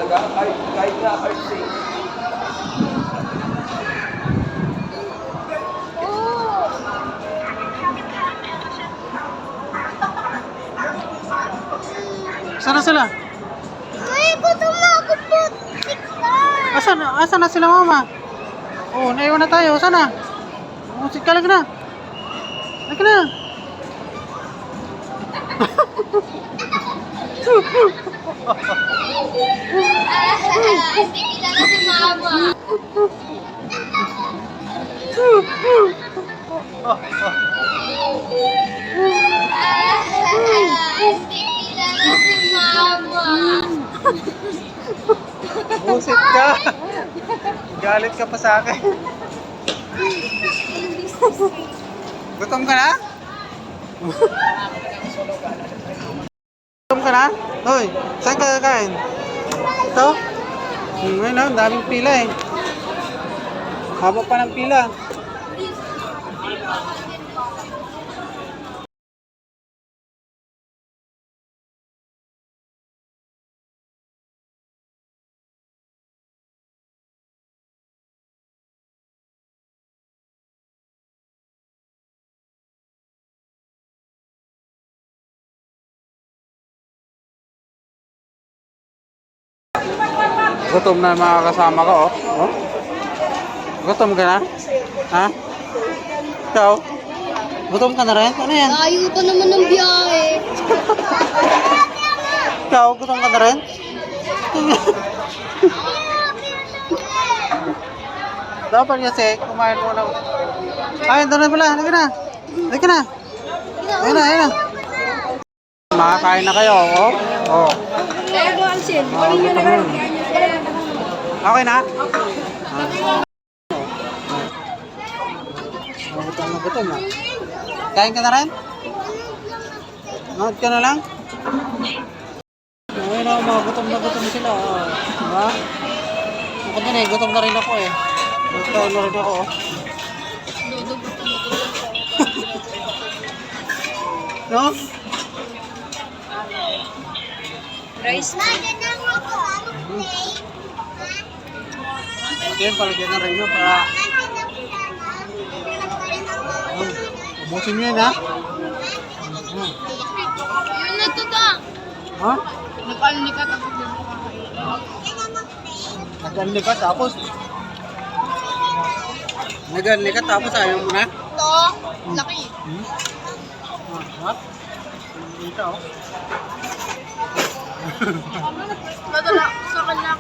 talaga. Kahit na art safe. Saan na sila? Ay, gutom na ako po. Asan na sila, mama? Oh, naiwan na tayo. Saan na? Musik ka lang na. Lagi na. Hindi kilala si mama. Hindi kilala si mama. Busit ka. Galit ka pa sa akin. Gutom ka na? Gutom ka na? Hoy, saan ka kakain? Ito? Ngayon na, daming pila eh. Haba pa ng pila. Gutom na mga kasama ko, oh. Oh? Gutom ka na? Ha? Ikaw? Gutom ka na rin? Ano yan? Layo pa naman ng biyahe. Ikaw, gutom ka na rin? Dapat kasi, kumain muna. Ay, doon na pala. Halika na. Halika na. Ayun na, ayun na. Makakain na kayo, oh. Oh. Okay na? Gutom na gutom na. Kain ka na rin? Nood ka na lang? Ayun na, mga gutom na gutom sila. Oh. Diba? Ako din eh, gutom na rin ako eh. Gutom na rin ako. No? Rice. Yan, palagyan na rin yun para ubusin nyo yan ha? Yun na ito ta. Ha? Nag-alnikat ako din. Nag-anli ka tapos ayaw mo na? Ito, laki. Ha? Ito oh. Madala sa kanya.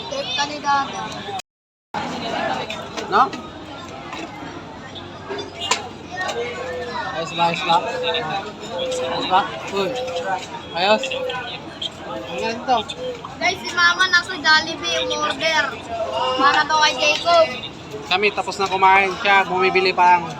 Tape ka ni Dada. No? Ayos ba? Ayos ba? Ayos ba? Uy. Ayos? Ayan to. Guys, si Mama nasa Jollibee umorder. Para daw kay Jacob. Kami tapos na kumain siya, bumibili pa lang.